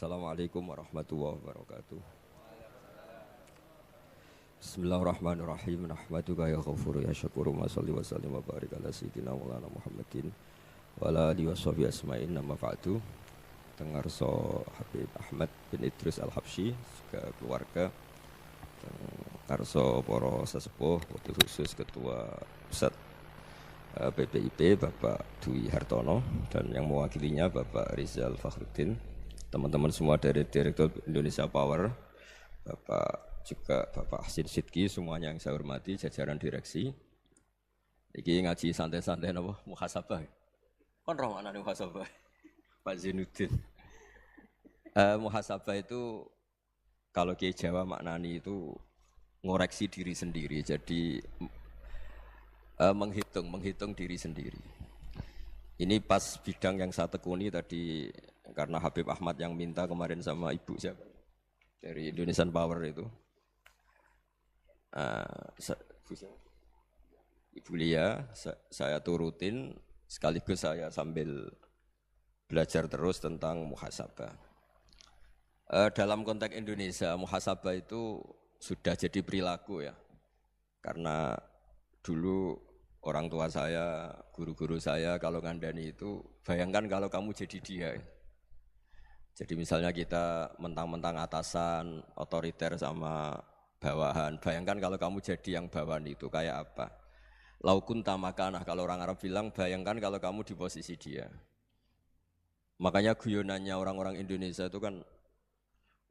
Assalamualaikum warahmatullahi wabarakatuh. Bismillahirrahmanirrahim. Nahmaduka ya ghafuru ya syakuru wa salli wa sallim wa barik ala sayyidina maulana Muhammadin wa ala alihi wa sahbihi asma'in nama ba'du. Tengarso Habib Ahmad bin Idris Al-Habsyi juga keluarga. Tengarso para sesepuh wakil khusus ketua pusat BPIP Bapak Dwi Hartono dan yang mewakilinya Bapak Rizal Fakhruddin. Teman-teman semua dari Direktur Indonesia Power, Bapak Hasin Sidki, semuanya yang saya hormati, jajaran direksi. Iki ngaji santai-santai napa muhasabah. Kon roh maknane muhasabah. Pak Zainuddin. Muhasabah itu kalau Kiai Jawa maknani itu ngoreksi diri sendiri. Jadi menghitung diri sendiri. Ini pas bidang yang saya tekuni tadi karena Habib Ahmad yang minta kemarin sama ibu siapa dari Indonesian Power itu, Ibu Lia, saya turutin sekaligus saya sambil belajar terus tentang muhasabah. Dalam konteks Indonesia, muhasabah itu sudah jadi perilaku ya, karena dulu orang tua saya, guru-guru saya kalau ngandani itu, bayangkan kalau kamu jadi dia. Jadi misalnya kita mentang-mentang atasan, otoriter sama bawahan, bayangkan kalau kamu jadi yang bawahan itu kayak apa? Laukun tamakanah, kalau orang Arab bilang, bayangkan kalau kamu di posisi dia. Makanya guyonannya orang-orang Indonesia itu kan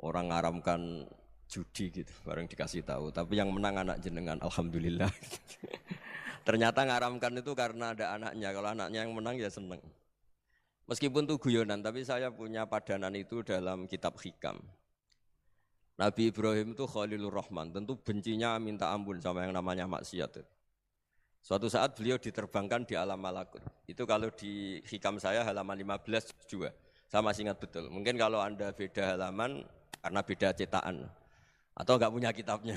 orang ngaramkan judi gitu, bareng dikasih tahu. Tapi yang menang anak jenengan, alhamdulillah. Ternyata ngaramkan itu karena ada anaknya. Kalau anaknya yang menang ya seneng. Meskipun itu guyonan, tapi saya punya padanan itu dalam kitab Hikam. Nabi Ibrahim itu Khalilur Rahman, tentu bencinya minta ampun sama yang namanya maksiat. Suatu saat beliau diterbangkan di alam malakut. Itu kalau di Hikam saya halaman 15 juga. Saya masih ingat betul. Mungkin kalau Anda beda halaman karena beda cetakan. Atau enggak punya kitabnya.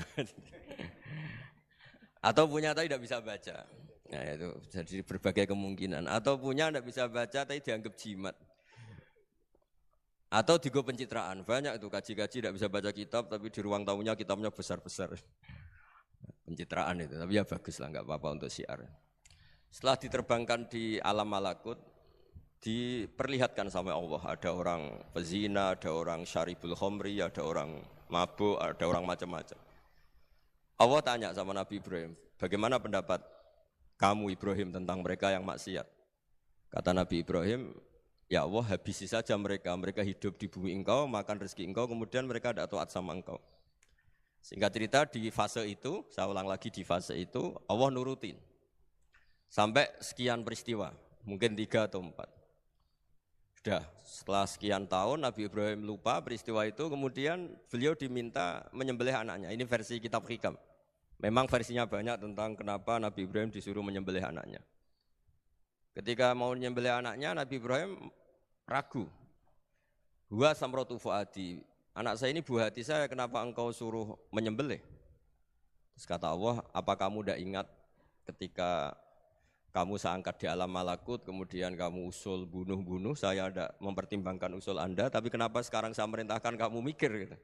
Atau punya tapi tidak bisa baca. Nah itu jadi berbagai kemungkinan. Atau punya tidak bisa baca tapi dianggap jimat. Atau digo pencitraan. Banyak itu kaji-kaji tidak bisa baca kitab tapi di ruang tamunya kitabnya besar-besar. Pencitraan itu. Tapi ya bagus lah, enggak apa-apa untuk syiar. Setelah diterbangkan di alam malakut, diperlihatkan sama Allah. Ada orang pezina, ada orang syaribul khomri, ada orang mabuk, ada orang macam-macam. Allah tanya sama Nabi Ibrahim, bagaimana pendapat kamu Ibrahim tentang mereka yang maksiat? Kata Nabi Ibrahim, ya Allah habisi saja mereka hidup di bumi engkau, makan rezeki engkau, kemudian mereka tidak taat sama engkau. Singkat cerita di fase itu, saya ulang lagi di fase itu, Allah nurutin. Sampai sekian peristiwa, mungkin 3 atau 4. Sudah, setelah sekian tahun Nabi Ibrahim lupa peristiwa itu, kemudian beliau diminta menyembelih anaknya. Ini versi kitab Hikam. Memang versinya banyak tentang kenapa Nabi Ibrahim disuruh menyembelih anaknya. Ketika mau menyembelih anaknya, Nabi Ibrahim ragu. Huwa samratu fuadi. Anak saya ini buah hati saya, kenapa engkau suruh menyembelih? Terus kata Allah, apa kamu tidak ingat ketika kamu saya angkat di alam malakut, kemudian kamu usul bunuh-bunuh, saya tidak mempertimbangkan usul Anda, tapi kenapa sekarang saya merintahkan kamu mikir? Gitu.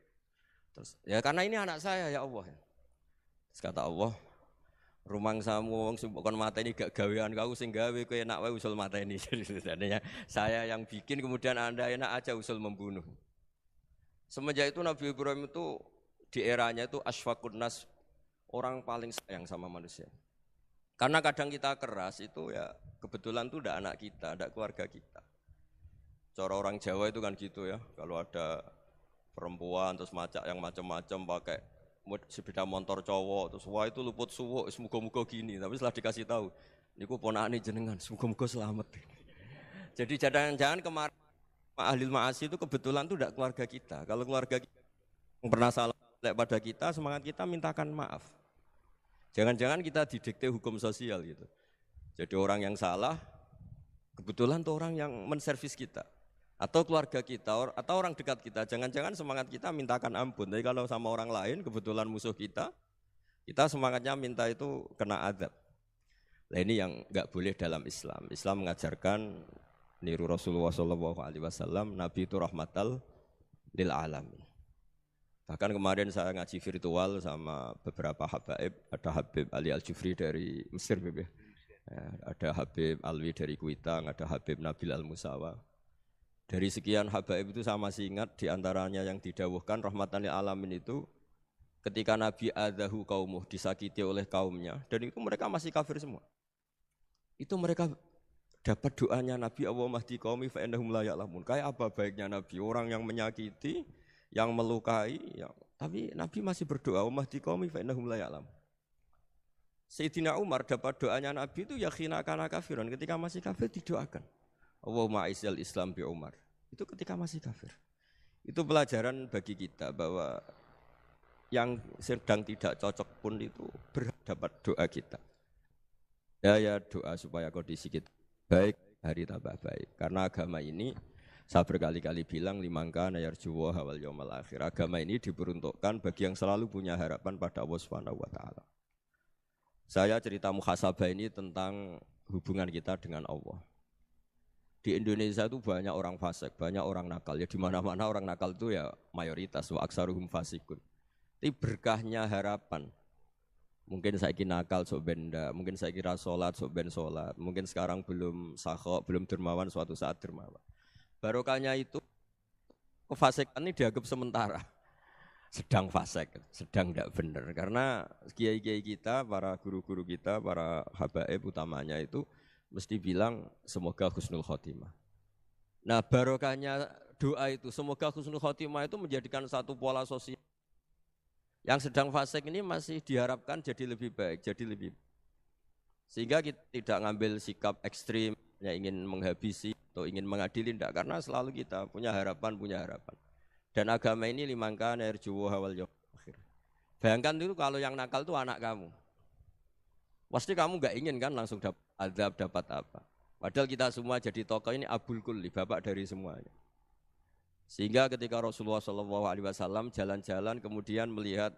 Terus, ya karena ini anak saya ya Allah. Terus kata Allah, rumang samu wong bukan mata ini gak gawean kau sing gawe kowe enak wae usul mata ini. Jadi saya yang bikin kemudian Anda enak aja usul membunuh. Semenjak itu Nabi Ibrahim itu di eranya itu asfaqun nas, orang paling sayang sama manusia. Karena kadang kita keras itu ya kebetulan itu tidak anak kita, tidak keluarga kita. Cara orang Jawa itu kan gitu ya, kalau ada perempuan terus macak yang macam-macam pakai sepeda motor cowok terus wah itu luput suwuk, semoga-moga gini. Tapi setelah dikasih tahu, niku ponakane jenengan, semoga-moga selamat. Jadi jangan-jangan kemarin ahli ma'asi itu kebetulan itu tidak keluarga kita. Kalau keluarga kita yang pernah salah pada kita, semangat kita mintakan maaf. Jangan-jangan kita didikte hukum sosial gitu. Jadi orang yang salah, kebetulan itu orang yang menservis kita. Atau keluarga kita, atau orang dekat kita. Jangan-jangan semangat kita mintakan ampun. Tapi kalau sama orang lain, kebetulan musuh kita semangatnya minta itu kena azab. Nah ini yang enggak boleh dalam Islam. Islam mengajarkan niru Rasulullah SAW, Nabi itu rahmatal lil alamin. Bahkan kemarin saya ngaji virtual sama beberapa habaib, ada Habib Ali Al-Jufri dari Mesir, Bebe. Ya, ada Habib Alwi dari Kuitang, ada Habib Nabil Al-Musawa. Dari sekian habaib itu saya masih ingat diantaranya yang didawuhkan rahmatan lil alamin itu ketika Nabi adahu kaumuh, disakiti oleh kaumnya, dan itu mereka masih kafir semua. Itu mereka dapat doanya Nabi Allah mahdi qaumi fa innahum la ya'lamun. Kayak apa baiknya Nabi, orang yang menyakiti, yang melukai, tapi Nabi masih berdoa mahdi qaumi fa innahum la ya'lamun. Sayyidina Umar dapat doanya Nabi itu yakhina kana kafirun, ketika masih kafir didoakan. Allahumma a'izzal Islam bi Umar. Itu ketika masih kafir. Itu pelajaran bagi kita bahwa yang sedang tidak cocok pun itu berdapat doa kita. Ya doa supaya kondisi kita baik, hari tambah baik. Karena agama ini saya berkali-kali bilang limangka nayarjuwa wal yaumal akhir. Agama ini diperuntukkan bagi yang selalu punya harapan pada Allah Subhanahu wa taala. Saya cerita muhasabah ini tentang hubungan kita dengan Allah. Di Indonesia itu banyak orang fasik, banyak orang nakal. Ya di mana-mana orang nakal itu ya mayoritas wa aksaruhum fasikun. Tapi berkahnya harapan. Mungkin saya kira nakal sok benda, mungkin saya kira sholat sok ben sholat, mungkin sekarang belum sakhok, belum dermawan, suatu saat dermawan. Barokahnya itu kefasikan ini dianggap sementara. Sedang fasik, sedang tidak benar. Karena kiai-kiai kita, para guru-guru kita, para habaib utamanya itu mesti bilang semoga husnul khotimah. Nah barokahnya doa itu, semoga husnul khotimah itu menjadikan satu pola sosial. Yang sedang fasik ini masih diharapkan jadi lebih baik, jadi lebih baik. Sehingga kita tidak ngambil sikap ekstrim, yang ingin menghabisi atau ingin mengadili, tidak. Karena selalu kita punya harapan. Dan agama ini limangka narjuwa wal yaumil akhir. Bayangkan itu kalau yang nakal itu anak kamu. Pasti kamu enggak ingin kan langsung dapat azab, dapat apa. Padahal kita semua jadi tokoh ini abul kulli, bapak dari semuanya. Sehingga ketika Rasulullah SAW jalan-jalan kemudian melihat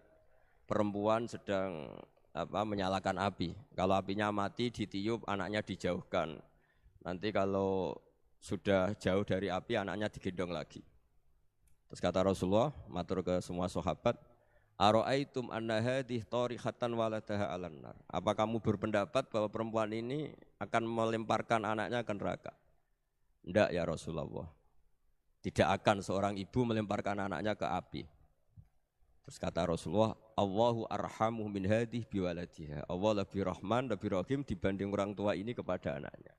perempuan sedang menyalakan api. Kalau apinya mati ditiup, anaknya dijauhkan. Nanti kalau sudah jauh dari api, anaknya digendong lagi. Terus kata Rasulullah, matur ke semua sahabat, ara'aitum anna hadhihi tarihatan waladaha 'alan nar. Apa kamu berpendapat bahwa perempuan ini akan melemparkan anaknya ke neraka? Tidak ya Rasulullah. Tidak akan seorang ibu melemparkan anaknya ke api. Terus kata Rasulullah, Allahu arhamu min hadhihi biwaladiha. Allah lebih rahman, lebih rahim dibanding orang tua ini kepada anaknya.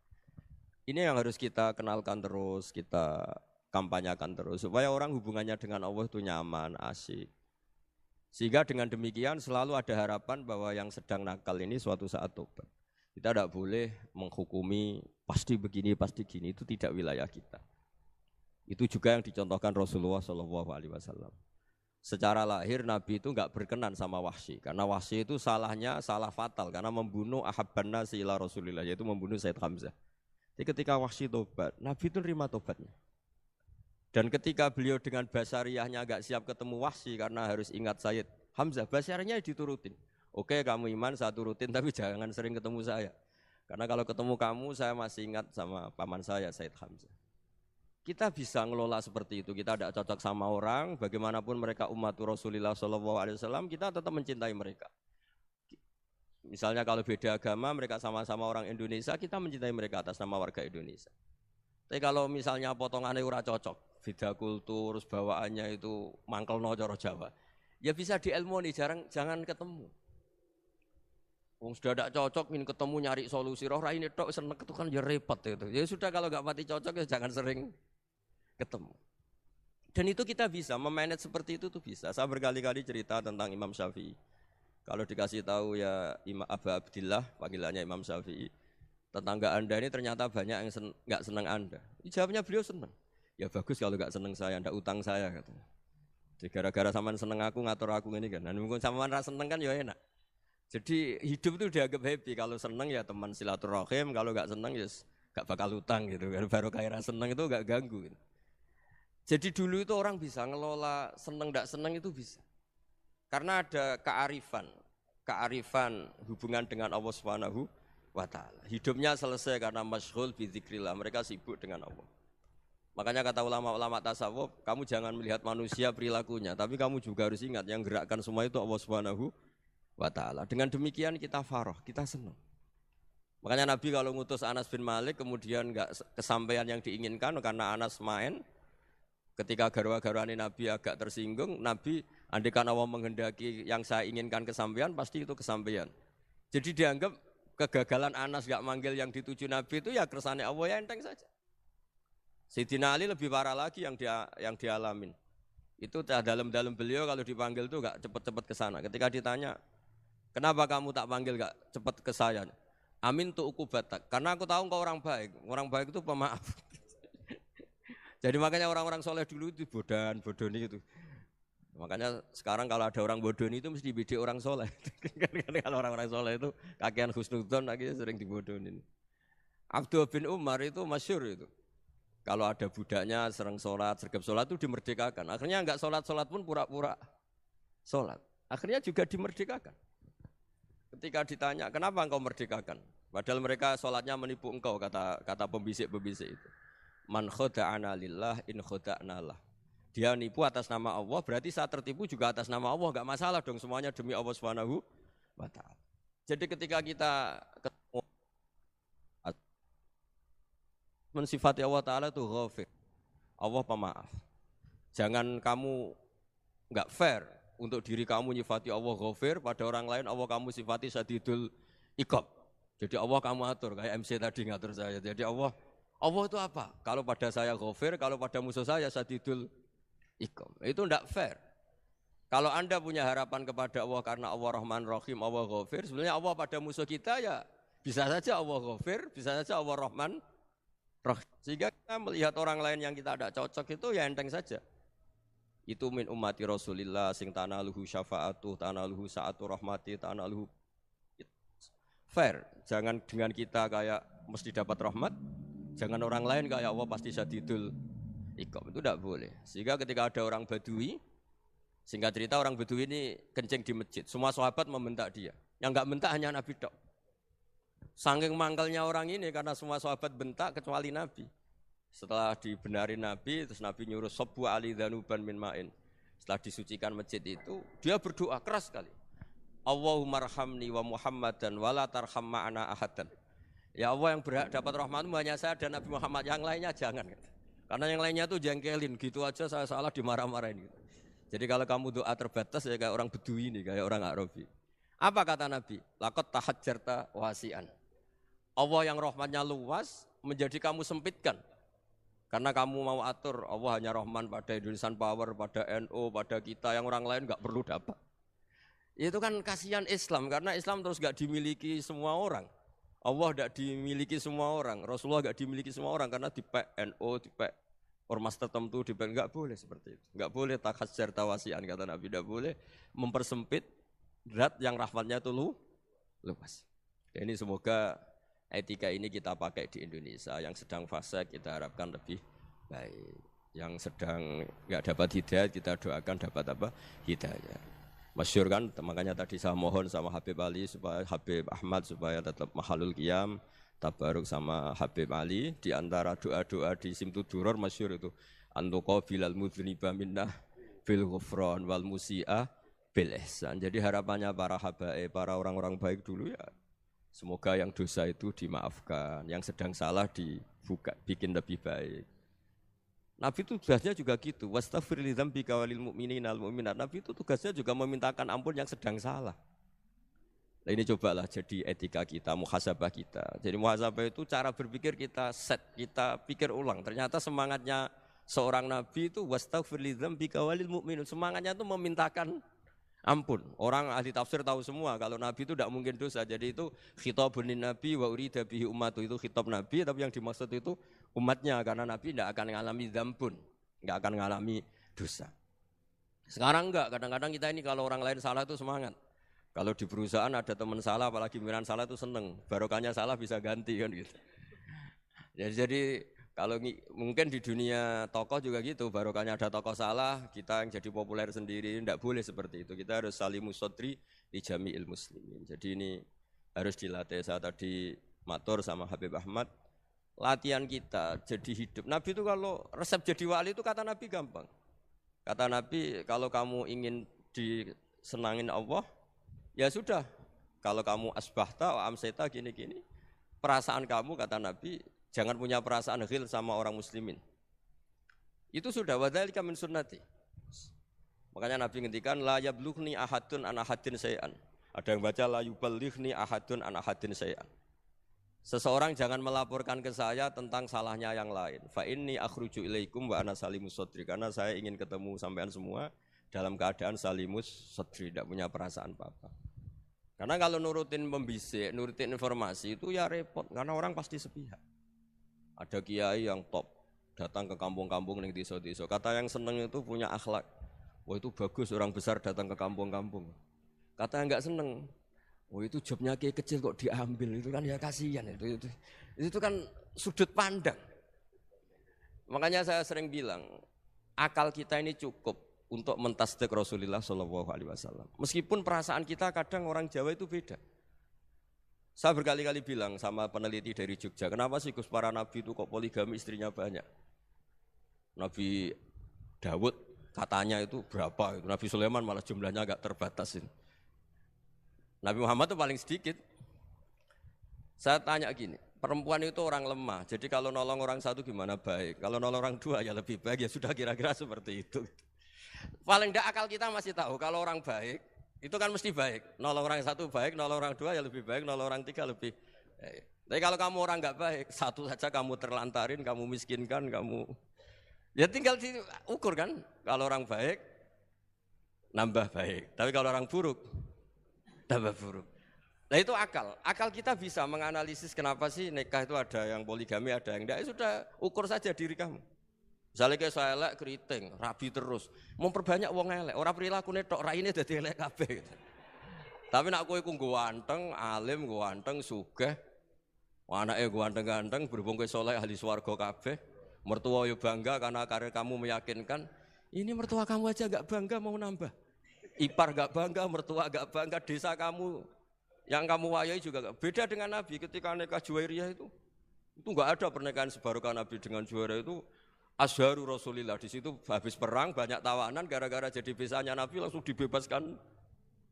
Ini yang harus kita kenalkan terus, kita kampanyakan terus supaya orang hubungannya dengan Allah itu nyaman, asik. Sehingga dengan demikian selalu ada harapan bahwa yang sedang nakal ini suatu saat tobat. Kita tidak boleh menghukumi pasti begini, pasti gini, itu tidak wilayah kita. Itu juga yang dicontohkan Rasulullah SAW. Secara lahir Nabi itu enggak berkenan sama Wahsy, karena Wahsy itu salahnya salah fatal karena membunuh ahabban nasi ila Rasulillah, yaitu membunuh Sayyid Hamzah. Jadi ketika Wahsy tobat, Nabi itu nerima tobatnya. Dan ketika beliau dengan basariyahnya agak siap ketemu Wahsy karena harus ingat Sayyid Hamzah, basariyahnya diturutin. Oke kamu iman, saya turutin, tapi jangan sering ketemu saya. Karena kalau ketemu kamu, saya masih ingat sama paman saya, Sayyid Hamzah. Kita bisa ngelola seperti itu, kita tidak cocok sama orang, bagaimanapun mereka umat Rasulullah SAW, kita tetap mencintai mereka. Misalnya kalau beda agama, mereka sama-sama orang Indonesia, kita mencintai mereka atas nama warga Indonesia. Tapi kalau misalnya potongannya ora cocok, beda kultur, bawaannya itu mangkelno cara Jawa, ya bisa diilmoni, jangan ketemu. Wong sudah tidak cocok, ingin ketemu nyari solusi. Roh ini tok seneng itu kan ya repot itu. Ya sudah kalau nggak mati cocok ya jangan sering ketemu. Dan itu kita bisa memanage seperti itu tuh bisa. Saya berkali-kali cerita tentang Imam Syafi'i. Kalau dikasih tahu ya Imam Abu Abdillah, panggilannya Imam Syafi'i, tetangga Anda ini ternyata banyak yang nggak senang Anda. Jawabnya beliau senang. Ya bagus kalau nggak senang saya, ndak utang saya katanya. Jadi gara-gara sampean seneng aku ngatur aku ini kan. Dan mungkin sampean ra seneng kan ya enak. Jadi hidup itu dianggap happy. Kalau seneng ya teman silaturahim, kalau nggak seneng ya nggak bakal utang gitu. Baru kayak seneng itu nggak ganggu. Gitu. Jadi dulu itu orang bisa ngelola seneng ndak seneng itu bisa. Karena ada kearifan hubungan dengan Allah Subhanahu wa taala. Hidupnya selesai karena masyghul bi dzikrillah, mereka sibuk dengan Allah. Makanya kata ulama-ulama tasawuf, kamu jangan melihat manusia perilakunya, tapi kamu juga harus ingat yang gerakkan semua itu Allah Subhanahu wa taala. Dengan demikian kita farah, kita senang. Makanya Nabi kalau ngutus Anas bin Malik kemudian enggak kesampaian yang diinginkan karena Anas main, ketika garwa-garwani Nabi agak tersinggung, Nabi andaikan Allah menghendaki yang saya inginkan kesampaian, pasti itu kesampaian. Jadi dianggap kegagalan Anas enggak manggil yang dituju Nabi itu ya kersane Allah, ya enteng saja. Sayyidina Ali lebih parah lagi yang dialamin. Itu dalam beliau kalau dipanggil tuh enggak cepat-cepat ke sana. Ketika ditanya, "Kenapa kamu tak panggil enggak cepat ke saya?" "Amin tu ukubatak." Karena aku tahu engkau orang baik. Orang baik itu pemaaf. Jadi makanya orang-orang soleh dulu itu bodoni itu. Makanya sekarang kalau ada orang bodoni itu mesti bidik orang soleh. Kalau orang-orang soleh itu kakean husnudzon akhirnya sering dibodonin. Abdul bin Umar itu masyhur itu. Kalau ada budaknya sering sholat, sergap sholat itu dimerdekakan. Akhirnya enggak sholat pun pura-pura sholat. Akhirnya juga dimerdekakan. Ketika ditanya, kenapa engkau merdekakan? Padahal mereka sholatnya menipu engkau, kata pembisik-pembisik itu. Man khoda'ana lillah in khoda'na lah. Dia nipu atas nama Allah, berarti saat tertipu juga atas nama Allah. Enggak masalah dong, semuanya demi Allah Subhanahu wa ta'ala. Jadi ketika kita ketemu mensifati Allah Ta'ala itu ghafir, Allah pemaaf. Jangan kamu enggak fair untuk diri kamu nyifati Allah ghafir, pada orang lain Allah kamu sifati syadidul iqab. Jadi Allah kamu atur, kayak MC tadi ngatur saya. Jadi Allah itu apa? Kalau pada saya ghafir, kalau pada musuh saya syadidul iqab. Itu enggak fair. Kalau Anda punya harapan kepada Allah karena Allah Rahman Rahim, Allah ghafir, sebenarnya Allah pada musuh kita ya bisa saja Allah ghafir, bisa saja Allah Rahman Rahim. Sehingga kita melihat orang lain yang kita tidak cocok itu ya enteng saja. Itu min ummati Rasulillah sing tanaluhu syafa'atu, tanaluhu sa'atu rahmati, tanaluhu fair. Jangan dengan kita kayak mesti dapat rahmat, jangan orang lain kayak Allah pasti syadidul iqab. Itu tidak boleh. Sehingga ketika ada orang Badui, singkat cerita orang Badui ini kencing di masjid, semua sahabat membentak dia. Yang enggak bentak hanya Nabi tok. Saking mangkalnya orang ini karena semua sahabat bentak kecuali Nabi. Setelah dibenarin Nabi, terus Nabi nyuruh sabbu ali dhanuban min ma'in. Setelah disucikan masjid itu, dia berdoa keras sekali. Allahumma arhamni wa Muhammadan wa la tarham ma'ana ahadan. Ya Allah, yang berhak dapat rahmatmu hanya saya dan Nabi Muhammad, yang lainnya jangan. Karena yang lainnya tuh jengkelin, gitu aja saya salah dimarah-marahin. Jadi kalau kamu doa terbatas ya kayak orang Bedui ini, kayak orang Arabi. Apa kata Nabi? Laqad tahajjarta wasi'an. Allah yang rahmatnya luas menjadi kamu sempitkan. Karena kamu mau atur Allah hanya Rahman pada Indonesian Power, pada NU, pada kita yang orang lain enggak perlu dapat. Itu kan kasihan Islam karena Islam terus enggak dimiliki semua orang. Allah enggak dimiliki semua orang, Rasulullah enggak dimiliki semua orang karena dipek NU, dipek ormas tertentu, dipek enggak boleh seperti itu. Enggak boleh takhasyar tawasian kata Nabi, enggak boleh mempersempit zat yang rahmatnya itu luas. Ini semoga etika ini kita pakai di Indonesia. Yang sedang fase kita harapkan lebih baik. Yang sedang enggak dapat hidayah kita doakan dapat apa? Hidayah. Masyhur kan, makanya tadi saya mohon sama Habib Ali supaya Habib Ahmad supaya tetap mahalul qiyam, tabaruk sama Habib Ali di antara doa-doa di Simtud Duror masyhur itu antuqa bilal mudhniba minnah bil ghufran wal musi'ah bil ihsan. Jadi harapannya para habaib, para orang-orang baik dulu ya semoga yang dosa itu dimaafkan, yang sedang salah dibuka, bikin lebih baik. Nabi itu tugasnya juga gitu. Wastaghfir li dzambika walil mu'minina wal mu'minat. Nabi itu tugasnya juga memintakan ampun yang sedang salah. Nah ini cobalah jadi etika kita, muhasabah kita. Jadi muhasabah itu cara berpikir kita set, kita pikir ulang. Ternyata semangatnya seorang nabi itu wastaghfir li dzambika walil mu'minun. Semangatnya itu memintakan ampun. Orang ahli tafsir tahu semua kalau Nabi itu tidak mungkin dosa. Jadi itu khitabun Nabi wa urida bihi ummatu, itu khitab Nabi, tapi yang dimaksud itu umatnya karena Nabi tidak akan mengalami dzambun, tidak akan mengalami dosa. Sekarang enggak, kadang-kadang kita ini kalau orang lain salah itu semangat. Kalau di perusahaan ada teman salah, apalagi pimpinan salah itu seneng. Barokahnya salah bisa ganti kan gitu. Jadi kalau mungkin di dunia tokoh juga gitu, barokahnya ada tokoh salah, kita yang jadi populer sendiri, tidak boleh seperti itu. Kita harus salimus sodri di jami'il muslimin. Jadi ini harus dilatih. Saya tadi matur sama Habib Ahmad, latihan kita jadi hidup. Nabi itu kalau resep jadi wali itu kata Nabi gampang. Kata Nabi kalau kamu ingin disenangin Allah, ya sudah. Kalau kamu asbahta, amseta gini-gini, perasaan kamu kata Nabi jangan punya perasaan ghil sama orang muslimin. Itu sudah wadzalika min sunnati. Makanya Nabi ngendikan la yablughni ahadun an ahadin syai'an. Ada yang baca la yuballighni ahadun an ahadin syai'an. Seseorang jangan melaporkan ke saya tentang salahnya yang lain. Fa inni akhruju ilaikum wa ana salimus sadri. Karena saya ingin ketemu sampean semua dalam keadaan salimus sadri, tidak punya perasaan apa-apa. Karena kalau nurutin pembisik, nurutin informasi itu ya repot. Karena orang pasti sepihak. Ada kiai yang top, datang ke kampung-kampung ning desa-desa. Kata yang seneng itu punya akhlak. Wah itu bagus orang besar datang ke kampung-kampung. Kata yang enggak seneng, wah itu jobnya kiai kecil kok diambil, itu kan ya kasihan itu kan sudut pandang. Makanya saya sering bilang, akal kita ini cukup untuk mentasdik Rasulullah SAW. Meskipun perasaan kita kadang orang Jawa itu beda. Saya berkali-kali bilang sama peneliti dari Jogja, kenapa sih Gus para nabi itu kok poligami istrinya banyak? Nabi Dawud katanya itu berapa? Nabi Sulaiman malah jumlahnya agak terbatas. Nabi Muhammad itu paling sedikit. Saya tanya gini, perempuan itu orang lemah, jadi kalau nolong orang satu gimana baik, kalau nolong orang dua ya lebih baik, ya sudah kira-kira seperti itu. Paling tidak akal kita masih tahu kalau orang baik, itu kan mesti baik. Nolong orang satu baik, nolong orang dua ya lebih baik, nolong orang tiga lebih baik. Tapi kalau kamu orang nggak baik, satu saja kamu terlantarin, kamu miskinkan, kamu ya tinggal diukur kan. Kalau orang baik, nambah baik. Tapi kalau orang buruk, tambah buruk. Nah itu akal. Akal kita bisa menganalisis kenapa sih nikah itu ada yang poligami, ada yang enggak. Ya sudah, ukur saja diri kamu. Misalnya kayak saya elek, keriting, rabi terus. Memperbanyak wong elek. Orang perilaku netok, raine dadi elek kabeh. Tapi nak kowe ku ganteng, alim, ganteng, sugih. Anake ganteng-ganteng, berhubung kowe saleh ahli swarga kabeh. Mertua yo bangga karena karir kamu meyakinkan. Ini mertua kamu aja enggak bangga mau nambah. Ipar enggak bangga, mertua enggak bangga, desa kamu yang kamu wayai juga enggak. Beda dengan Nabi ketika nikah Juwairiyah itu enggak ada pernikahan sebarokah Nabi dengan Juwairiyah itu Azharu Rasulillah. Di situ habis perang banyak tawanan gara-gara jadi besanya Nabi langsung dibebaskan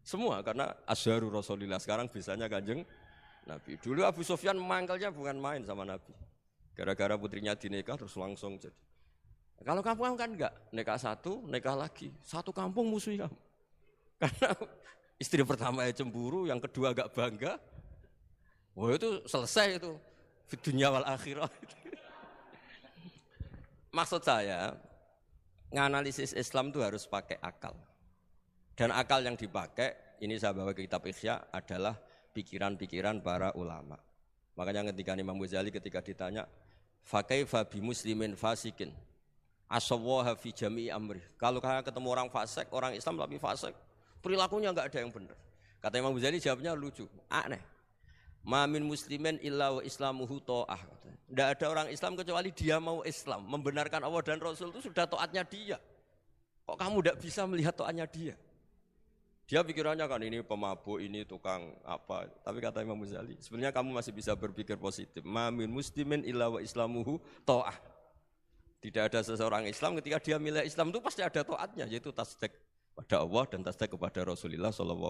semua karena Azharu Rasulillah. Sekarang besanya Kanjeng Nabi. Dulu Abu Sufyan mangkelnya bukan main sama Nabi. Gara-gara putrinya dinikah terus langsung jadi. Kalau kamu kan enggak, nikah satu, nikah lagi. Satu kampung musuhi kamu. Karena istri pertama ya cemburu, yang kedua agak bangga. Wah itu selesai itu. Di dunia wal akhirah. Maksud saya, nganalisis Islam itu harus pakai akal. Dan akal yang dipakai, ini saya bawa ke kitab Ihya, adalah pikiran-pikiran para ulama. Makanya ketika Imam Ghazali ketika ditanya, fakaifa bi muslimin fasikin asawaha fi jami'i amri. Kalau ketemu orang fasik, orang Islam tapi fasik, perilakunya enggak ada yang benar. Kata Imam Ghazali jawabnya lucu, aneh. Ma min muslimin illa wa islamuhu ta'ah. Enggak ada orang Islam kecuali dia mau Islam, membenarkan Allah dan Rasul itu sudah taatnya dia. Kok kamu enggak bisa melihat taatnya dia? Dia pikirannya kan ini pemabuk, ini tukang apa. Tapi kata Imam Ghazali, sebenarnya kamu masih bisa berpikir positif. Ma min muslimin illa wa islamuhu ta'ah. Tidak ada seseorang Islam ketika dia milih Islam itu pasti ada taatnya, yaitu tasdik pada Allah dan tasdik kepada Rasulullah SAW.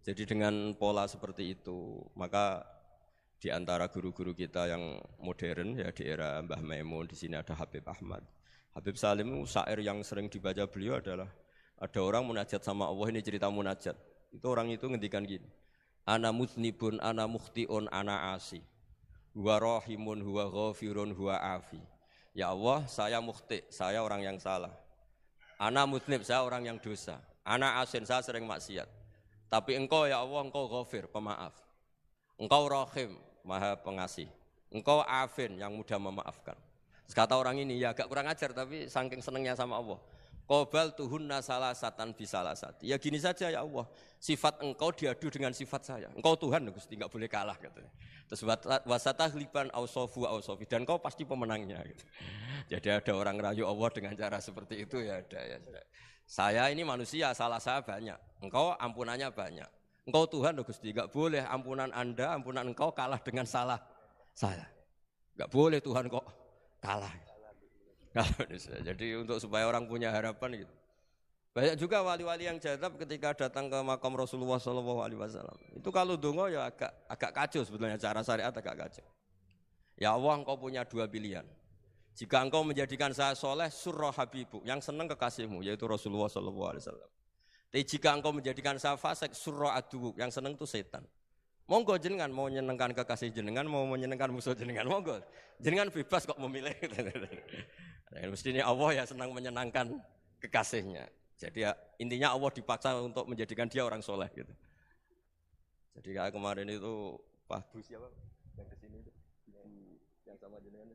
Jadi dengan pola seperti itu, maka di antara guru-guru kita yang modern ya di era Mbah Maimun, di sini ada Habib Ahmad. Habib Salim syair yang sering dibaca beliau adalah ada orang munajat sama Allah, ini cerita munajat. Itu orang itu ngendikan gini. Ana mutnibun, ana mukhtiun, ana asi. Huwa rahimun, huwa ghafirun, huwa afi. Ya Allah, saya mukhti, saya orang yang salah. Ana mutnib, saya orang yang dosa. Ana asin, saya sering maksiat. Tapi engkau ya Allah, engkau ghafir, pemaaf. Engkau rahim, maha pengasih. Engkau afin, yang mudah memaafkan. Kata orang ini, ya agak kurang ajar, tapi saking senengnya sama Allah. Qobal tuhunna salasatan bisalasati. Ya gini saja ya Allah, sifat engkau diadu dengan sifat saya. Engkau Tuhan Gusti, enggak boleh kalah katanya. Terus wasatahliban ausofu ausofi, dan engkau pasti pemenangnya gitu. Jadi ada orang rayu Allah dengan cara seperti itu ya ada ya. Saya ini manusia, salah saya banyak. Engkau ampunannya banyak. Engkau Tuhan Gusti, enggak boleh ampunan Anda, ampunan engkau kalah dengan salah saya. Enggak boleh Tuhan kok kalah. Jadi untuk supaya orang punya harapan gitu. Banyak juga wali-wali yang jadab ketika datang ke makam Rasulullah SAW. Itu kalau dongo ya agak kacau sebetulnya, cara syariat agak kacau. Ya Allah, engkau punya dua pilihan. Jika engkau menjadikan saya soleh, surah habibuk, yang senang kekasihmu, yaitu Rasulullah SAW. Tapi jika engkau menjadikan saya fasik, surah adubuk, yang senang itu setan. Monggo jenengan mau menyenangkan kekasih jenengan, mau menyenangkan musuh jenengan, monggo. Jenengan bebas kok memilih. Mestinya Allah ya senang menyenangkan kekasihnya. Jadi ya, intinya Allah dipaksa untuk menjadikan dia orang soleh gitu. Jadi kayak kemarin itu Pak Bu siapa yang kesini itu, yang sama jenengan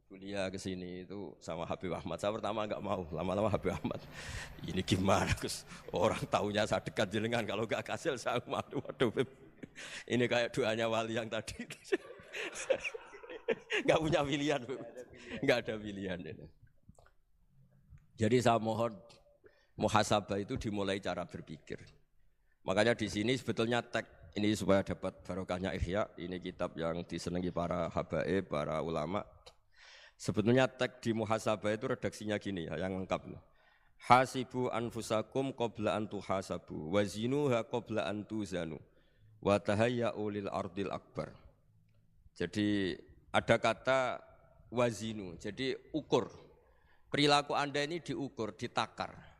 kuliah kesini itu sama Habib Ahmad. Saya pertama enggak mau, lama-lama Habib Ahmad. Ini gimana Gus? Orang taunya saya dekat jenengan, kalau enggak kasil saya waduh Beb. Ini kayak doanya wali yang tadi. Enggak punya pilihan, Beb. Enggak ada pilihan ini. Jadi saya mohon muhasabah itu dimulai cara berpikir. Makanya di sini sebetulnya teks ini supaya dapat barokahnya Ihya, ini kitab yang disenangi para habaib, para ulama. Sebetulnya teks di muhasabah itu redaksinya gini ya, yang lengkap. Hasibu anfusakum qabla an tuhasabu, wazinuha qabla an tuzanu, wa tahayya'u lil ardil akbar. Jadi ada kata wazinu, jadi ukur. Perilaku Anda ini diukur, ditakar.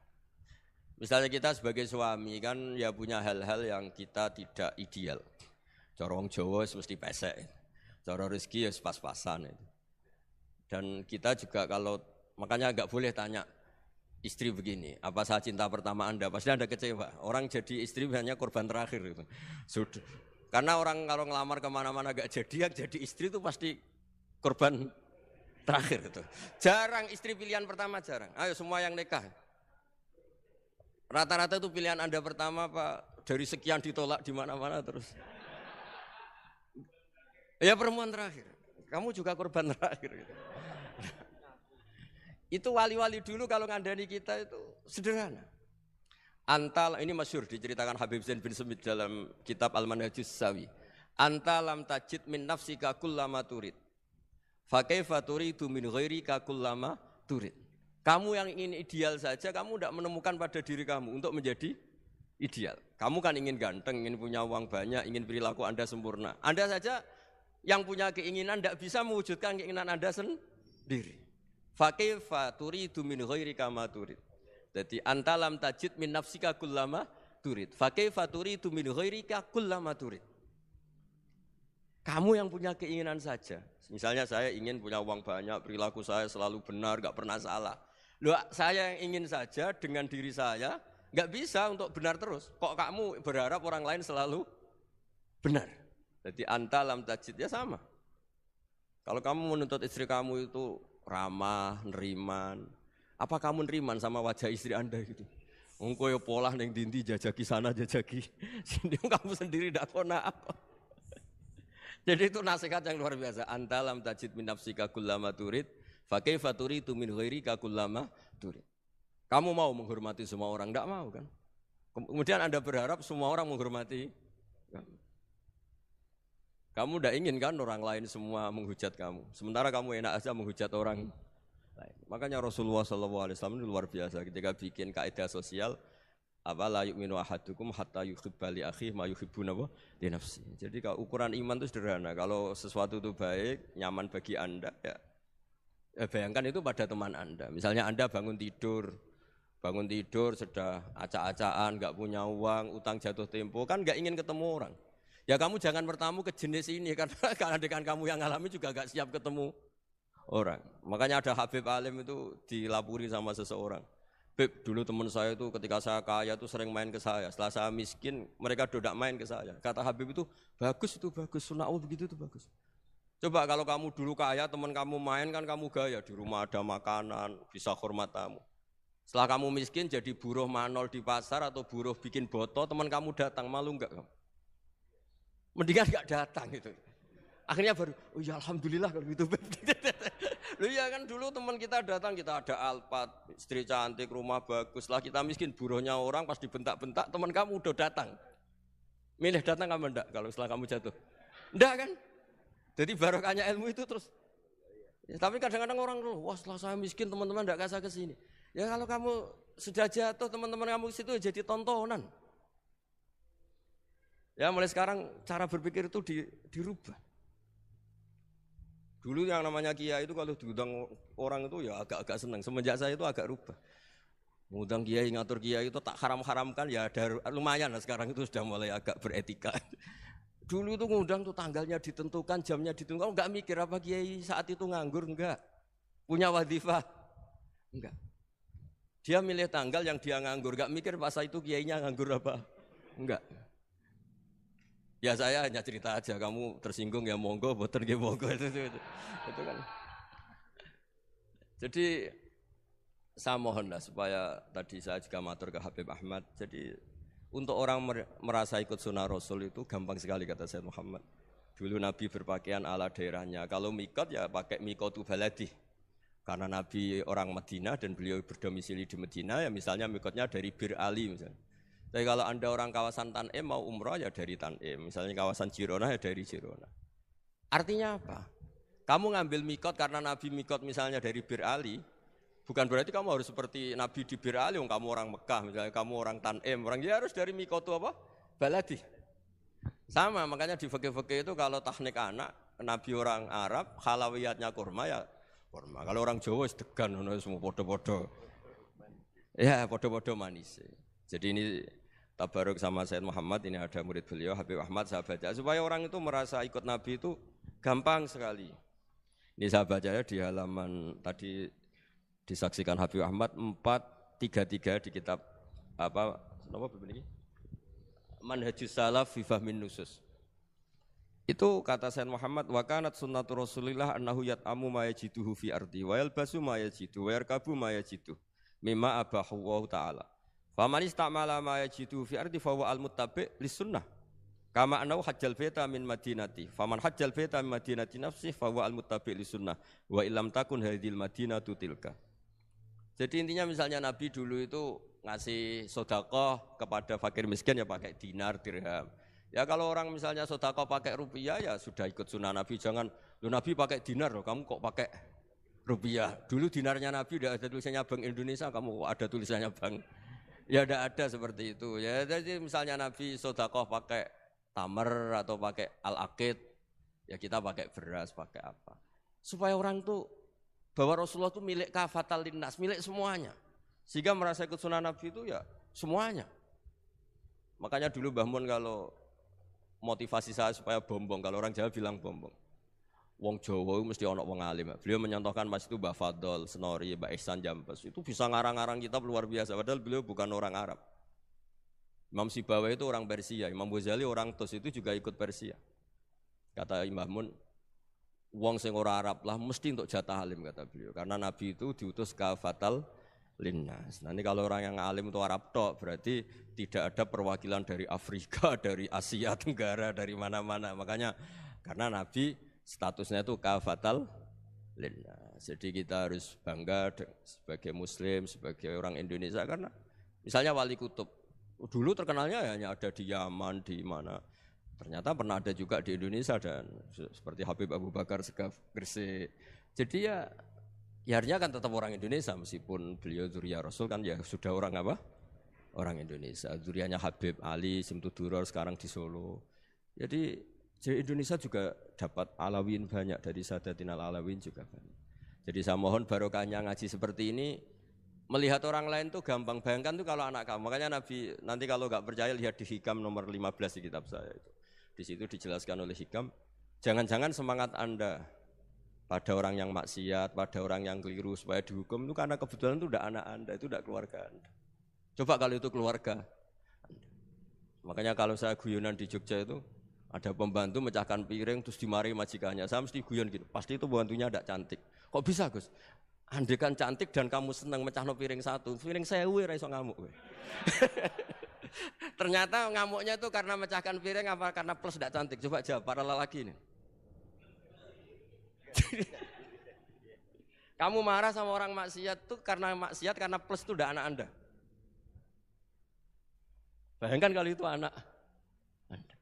Misalnya kita sebagai suami kan ya punya hal-hal yang kita tidak ideal. Cara wong Jawa mesti pesek. Cara rezeki ya pas-pasan itu. Dan kita juga kalau makanya enggak boleh tanya istri begini, apa saya cinta pertama Anda? Pasti Anda kecewa. Orang jadi istri hanya korban terakhir itu. Sudah. Karena orang kalau ngelamar kemana-mana enggak jadi, yang jadi istri itu pasti korban terakhir itu. Jarang istri pilihan pertama, jarang. Ayo semua yang nikah. Rata-rata itu pilihan Anda pertama Pak, dari sekian ditolak di mana-mana terus. Ya perempuan terakhir. Kamu juga korban terakhir gitu. Itu wali-wali dulu kalau ngandani kita itu sederhana. Antal ini masyhur diceritakan Habib Zain bin Semit dalam kitab Al-Manhajus Sawi. Anta lam tajid min nafsika kullama turid. Fa kaifa turidu min ghairika kullama turid. Kamu yang ingin ideal saja, kamu tidak menemukan pada diri kamu untuk menjadi ideal. Kamu kan ingin ganteng, ingin punya uang banyak, ingin perilaku Anda sempurna. Anda saja yang punya keinginan tidak bisa mewujudkan keinginan Anda sendiri. Fakaifa turidu min ghairika ma turid. Jadi anta lam tajid min nafsika kullama turid. Fakaifa turidu min ghairika kullama turid. Kamu yang punya keinginan saja. Misalnya saya ingin punya uang banyak, perilaku saya selalu benar, enggak pernah salah. Loh, saya yang ingin saja dengan diri saya enggak bisa untuk benar terus. Kok kamu berharap orang lain selalu benar? Jadi anta lam tajid ya sama. Kalau kamu menuntut istri kamu itu ramah, neriman, apa kamu neriman sama wajah istri Anda gitu? Engko yo pola ning ndi jajaki sana jajaki sini kamu sendiri ndak kona apa. Jadi itu nasihat yang luar biasa. Anta lam tajid min nafsika kullama turid, fa kaifa turidu min ghairika kullama turid. Kamu mau menghormati semua orang, enggak mau kan? Kemudian Anda berharap semua orang menghormati kamu. Kamu tidak ingin kan orang lain semua menghujat kamu. Sementara kamu enak aja menghujat orang lain. Makanya Rasulullah SAW itu luar biasa ketika bikin kaidah sosial. Apa la yu'minu ahadukum hatta yuhibba li akhihi ma yuhibbu li nafsi. Jadi kalau ukuran iman itu sederhana. Kalau sesuatu itu baik, nyaman bagi Anda, ya bayangkan itu pada teman Anda. Misalnya Anda bangun tidur sudah acak-acakan, enggak punya uang, utang jatuh tempo, kan enggak ingin ketemu orang. Ya kamu jangan bertamu ke jenis ini karena dengan kamu yang alami juga enggak siap ketemu orang. Makanya ada Habib Alim itu dilapuri sama seseorang. Beb, dulu teman saya itu ketika saya kaya itu sering main ke saya. Setelah saya miskin, mereka tidak main ke saya. Kata Habib itu bagus, sunnaul begitu itu bagus. Coba kalau kamu dulu kaya, teman kamu main kan kamu gaya. Di rumah ada makanan, bisa hormat tamu. Setelah kamu miskin jadi buruh manol di pasar atau buruh bikin boto, teman kamu datang, malu enggak kamu? Mendingan enggak datang gitu. Akhirnya baru, oh ya alhamdulillah kalau gitu. Loh ya kan dulu teman kita datang, kita ada Alphard, istri cantik, rumah bagus. Setelah kita miskin, buruhnya orang pas dibentak-bentak, teman kamu udah datang. Milih datang kamu enggak kalau setelah kamu jatuh? Enggak kan? Jadi barokahnya ilmu itu terus. Ya, tapi kadang-kadang orang tuh, wah setelah saya miskin teman-teman tidak kasih ke sini. Ya kalau kamu sudah jatuh teman-teman kamu ke situ jadi tontonan. Ya mulai sekarang cara berpikir itu dirubah. Dulu yang namanya kiai itu kalau diundang orang itu ya agak-agak senang. Semenjak saya itu agak rubah. Ngundang kiai, ngatur kiai itu tak haram-haramkan ya ada lumayan lah sekarang itu sudah mulai agak beretika. Dulu itu ngundang tuh tanggalnya ditentukan, jamnya ditentukan, enggak mikir apa kiai saat itu nganggur, enggak. Punya wadifah, enggak. Dia milih tanggal yang dia nganggur, enggak mikir pas itu kiainya nganggur apa, enggak. Ya saya hanya cerita aja, kamu tersinggung ya monggo, boten nggih monggo itu kan. Jadi saya mohonlah supaya tadi saya juga matur ke Habib Ahmad. Jadi untuk orang merasa ikut sunnah Rasul itu gampang sekali kata Sayyid Muhammad. Dulu Nabi berpakaian ala daerahnya. Kalau mikot ya pakai mikotu baladi. Karena Nabi orang Madinah dan beliau berdomisili di Madinah ya misalnya mikotnya dari Bir Ali misalnya. Tapi kalau Anda orang kawasan Tanim mau umrah ya dari Tanim. Misalnya kawasan Jirona ya dari Jirona. Artinya apa? Kamu ngambil mikot karena Nabi mikot misalnya dari Bir Ali. Bukan berarti kamu harus seperti Nabi di Bir Ali, kamu orang Mekah, misalnya kamu orang Tanim, orang dia harus dari mikotu apa? Baladi. Sama, makanya di fikih-fikih itu kalau tahnik anak, Nabi orang Arab, halawiyatnya kurma ya kurma. Kalau orang Jawa sedegan, semua podo-podo. Ya, podo-podo manis. Jadi ini tabaruk sama Sayyid Muhammad, ini ada murid beliau, Habib Ahmad, saya baca. Supaya orang itu merasa ikut Nabi itu gampang sekali. Ini saya baca ya di halaman tadi, disaksikan Habib Ahmad 433 di kitab apa begini? Manhajus Salaf fi Fahmin Nusus. Itu kata Sayyid Muhammad wa kanat sunnatu Rasulillah annahu yat'amu ma yajiduhu fi ardi wa yalbasu ma yajidu wa yarkabu ma yajidu mimma abahu Allah taala. Faman istamala ma yajiduhu fi ardi fa huwa al-muttabi' lis-sunnah. Kama annahu hajjal baita min madinati. Faman hajjal baita min madinati nafsi fa huwa al-muttabi' lis-sunnah wa illam takun hadhil madinatu tilka. Jadi intinya misalnya Nabi dulu itu ngasih sedekah kepada fakir miskin ya pakai dinar, dirham. Ya kalau orang misalnya sedekah pakai rupiah ya sudah ikut sunnah Nabi. Jangan, lu Nabi pakai dinar loh, kamu kok pakai rupiah. Dulu dinarnya Nabi udah ada tulisannya Bank Indonesia, kamu kok ada tulisannya Bank. Ya udah ada seperti itu. Ya jadi misalnya Nabi sedekah pakai tamar atau pakai al-aqid, ya kita pakai beras, pakai apa. Supaya orang tuh bahwa Rasulullah itu milik kafatal linnas, milik semuanya. Sehingga merasa ikut sunnah Nabi itu ya semuanya. Makanya dulu Mbah Mun kalau motivasi saya supaya bombong, kalau orang Jawa bilang bombong. Wong Jawa mesti ono wong alim. Beliau menyontohkan pas itu Mbah Fadol, Senori, Mbah Ihsan Jambes. Itu bisa ngarang-ngarang kitab luar biasa, padahal beliau bukan orang Arab. Imam Sibawai itu orang Persia, Imam Ghazali orang Tus itu juga ikut Persia. Kata Mbah Mun, wong sing ora Arab lah mesti untuk jatah alim kata beliau. Karena Nabi itu diutus kafatal linnas. Nanti kalau orang yang alim itu Arab tok berarti tidak ada perwakilan dari Afrika, dari Asia Tenggara, dari mana-mana. Makanya karena Nabi statusnya itu kafatal linnas. Jadi kita harus bangga sebagai Muslim, sebagai orang Indonesia karena misalnya Wali Kutub dulu terkenalnya hanya ada di Yaman, di mana. Ternyata pernah ada juga di Indonesia dan seperti Habib Abu Bakar Segaf Gresik. Jadi ya harusnya kan tetap orang Indonesia meskipun beliau dzurriyyah Rasul kan ya sudah orang apa? Orang Indonesia. Dzurriyyahnya Habib Ali Simtuduror sekarang di Solo. Jadi Indonesia juga dapat alawin banyak dari Sadatinal Alawin juga banyak. Jadi saya mohon barokahnya ngaji seperti ini. Melihat orang lain tuh gampang, bayangkan tuh kalau anak kamu. Makanya Nabi nanti kalau nggak percaya lihat di Hikam nomor 15 di kitab saya itu. Di situ dijelaskan oleh Hikam, jangan-jangan semangat Anda pada orang yang maksiat, pada orang yang keliru supaya dihukum itu karena kebetulan itu udah anak Anda, itu udah keluarga Anda. Coba kalau itu keluarga Anda. Makanya kalau saya guyonan di Jogja itu ada pembantu mecahkan piring terus dimarahi majikannya, saya mesti guyon gitu. Pasti itu pembantunya tidak cantik. Kok bisa Gus? Andai kan cantik dan kamu senang mecahno piring satu, piring 1000 ora iso ngamuk. Ternyata ngamuknya itu karena mecahkan piring apa karena plus tidak cantik? Coba jawab para lelaki ini. Kamu marah sama orang maksiat tuh karena maksiat karena plus itu udah anak Anda. Bayangkan kalau itu anak Anda.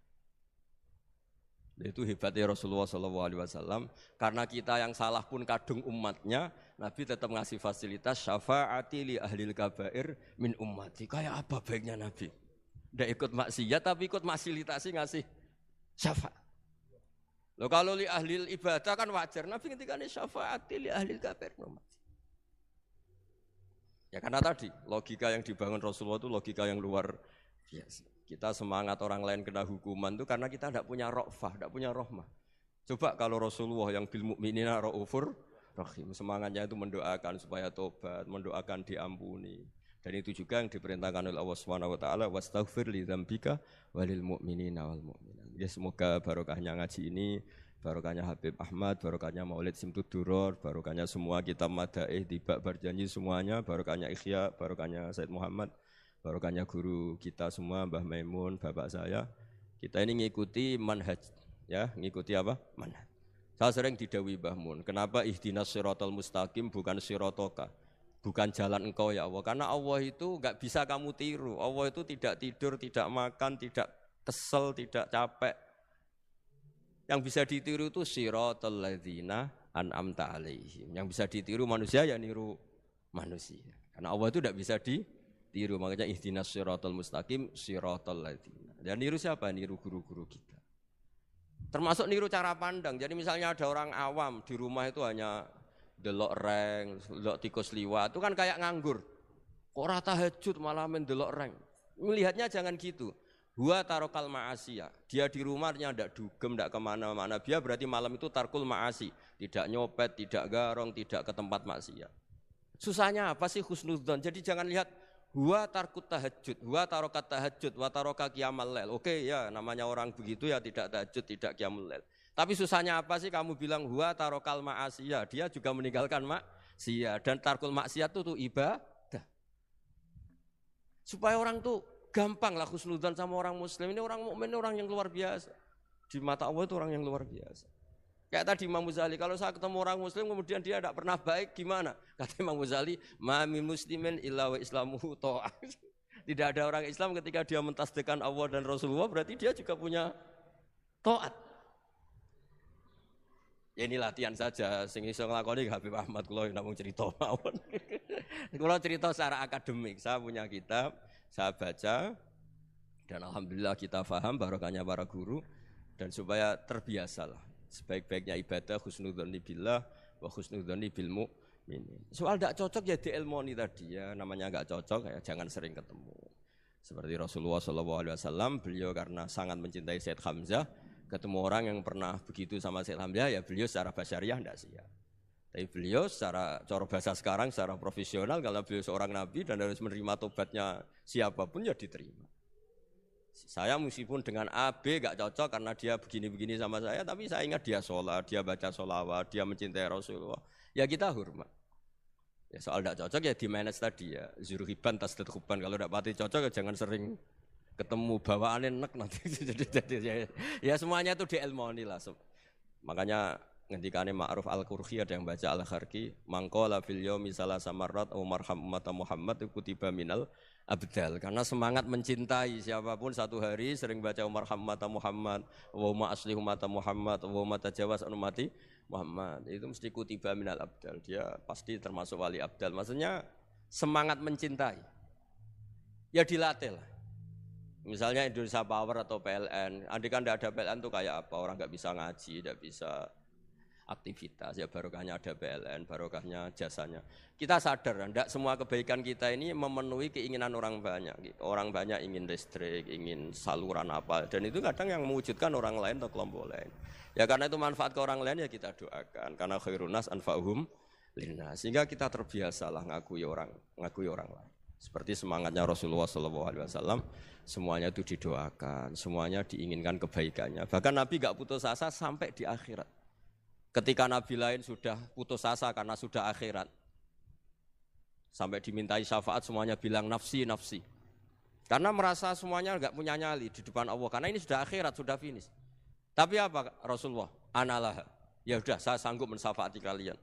Itu hebatnya Rasulullah SAW. Karena kita yang salah pun kadung umatnya, Nabi tetap ngasih fasilitas syafaati li ahlil kabair min ummati. Kayak apa baiknya Nabi? Tidak ikut maksiat tapi ikut fasilitasi ngasih syafaat. Loh kalau li ahlil ibadah kan wajar. Nabi ketika ini syafaati li ahlil kabair min ummati. Ya karena tadi logika yang dibangun Rasulullah itu logika yang luar biasa. Kita semangat orang lain kena hukuman itu karena kita tidak punya ra'fah, tidak punya rahmah. Coba kalau Rasulullah yang bil mu'minina ra'ufur rahim, semangatnya itu mendoakan supaya tobat, mendoakan diampuni. Dan itu juga yang diperintahkan oleh Allah Subhanahu wa taala, wastaghfir li dzambika walil mu'minina wal mu'minat. Ya semoga barokahnya ngaji ini, barokahnya Habib Ahmad, barokahnya Maulid Simtud Duror, barokahnya semua kitab madaih, tibak berjanji semuanya, barokahnya Ikhya, barokahnya Said Muhammad, barokahnya guru kita semua, Mbah Maimun, bapak saya. Kita ini ngikuti manhaj, ya, ngikuti apa? Manhaj. Saya sering didhawuhi Mbah Mun, kenapa ihdinas siratal mustaqim bukan siratoka? Bukan jalan engkau ya Allah. Karena Allah itu enggak bisa kamu tiru. Allah itu tidak tidur, tidak makan, tidak kesel, tidak capek. Yang bisa ditiru itu siratal ladzina an'amta alaihim. Yang bisa ditiru manusia ya niru manusia. Karena Allah itu tidak bisa ditiru, makanya ihdinas siratal mustaqim siratal ladzina. Dan niru siapa? Niru guru-guru kita. Termasuk niru cara pandang. Jadi misalnya ada orang awam di rumah itu hanya delok reng, delok tikus liwat, itu kan kayak nganggur. Kok ora tahajud malah main delok reng. Melihatnya jangan gitu. Huwa tarokal ma'asiyah. Dia di rumahnya tidak dugem, tidak kemana-mana. Dia berarti malam itu tarkul ma'asi. Tidak nyopet, tidak garong, tidak ke tempat maksiat. Susahnya apa sih husnudzon? Jadi jangan lihat huwa tarkut tahajud, huwa tarokat tahajud, wa taroka qiyamal lail. Oke ya, namanya orang begitu ya tidak tahajud, tidak qiyamul lail. Tapi susahnya apa sih kamu bilang huwa tarokal ma'asiyah, dia juga meninggalkan maksiat. Dan tarkul maksiat itu ibadah. Supaya orang tuh gampang lah husnudzon sama orang muslim. Ini orang mukmin, orang yang luar biasa. Di mata Allah itu orang yang luar biasa. Kayak tadi Imam Ghazali, kalau saya ketemu orang muslim kemudian dia tidak pernah baik, gimana? Kata Imam Ghazali, ma min muslimin illa wa islamuhu ta'ah. Tidak ada orang Islam ketika dia mentasdihkan Allah dan Rasulullah, berarti dia juga punya taat. Ya ini latihan saja, sing iso nglakoni Habib Ahmad kula namung cerita mawon. Kula cerita secara akademik, saya punya kitab, saya baca dan alhamdulillah kita paham barokahnya para guru dan supaya terbiasalah sebaik-baiknya ibadah husnudzon billah wa husnudzon bil mu'minin. Soal tidak cocok ya diilmoni tadi ya, namanya enggak cocok ya jangan sering ketemu. Seperti Rasulullah SAW, beliau karena sangat mencintai Said Hamzah, ketemu orang yang pernah begitu sama Said Hamzah, ya beliau secara basyariah tidak siap. Tapi beliau secara cara bahasa sekarang, secara profesional, kalau beliau seorang nabi dan harus menerima tobatnya siapapun ya diterima. Saya meskipun dengan A, B gak cocok karena dia begini-begini sama saya, tapi saya ingat dia sholat, dia baca sholawat, dia mencintai Rasulullah. Ya kita hormat. Ya soal gak cocok ya di manage tadi ya. Zurhiban tasdid huban, kalau gak pati cocok ya jangan sering ketemu bawaannya enak nanti. Jadi ya semuanya itu diilmoni lah. Makanya ngendikane Ma'ruf Al-Qurhi ada yang baca Al-Kharki, mangqala fil yaumi salasa marrat aw marham umat Muhammad kutiba minal abdal. Karena semangat mencintai siapapun satu hari sering baca marham umat Muhammad, wa ma asli umat Muhammad, wa ma tajawaz an ummati Muhammad. Itu mesti kutiba minal abdal. Dia pasti termasuk wali abdal. Maksudnya semangat mencintai. Ya dilatih lah. Misalnya Indonesia Power atau PLN, andai kan tidak ada PLN itu kayak apa? Orang nggak bisa ngaji, tidak bisa aktivitas, ya barokahnya ada PLN, barokahnya jasanya. Kita sadar, tidak semua kebaikan kita ini memenuhi keinginan orang banyak. Orang banyak ingin listrik, ingin saluran apa, dan itu kadang yang mewujudkan orang lain atau kelompok lain. Ya karena itu manfaat ke orang lain ya kita doakan, karena khairun nas anfa'uhum linnas. Sehingga kita terbiasalah ngakui orang lain. Seperti semangatnya Rasulullah SAW, semuanya itu didoakan, semuanya diinginkan kebaikannya. Bahkan Nabi gak putus asa sampai di akhirat. Ketika Nabi lain sudah putus asa karena sudah akhirat, sampai dimintai syafaat semuanya bilang nafsi, nafsi. Karena merasa semuanya gak punya nyali di depan Allah, karena ini sudah akhirat, sudah finish. Tapi apa Rasulullah? Analah, ya sudah saya sanggup mensyafaati kalian.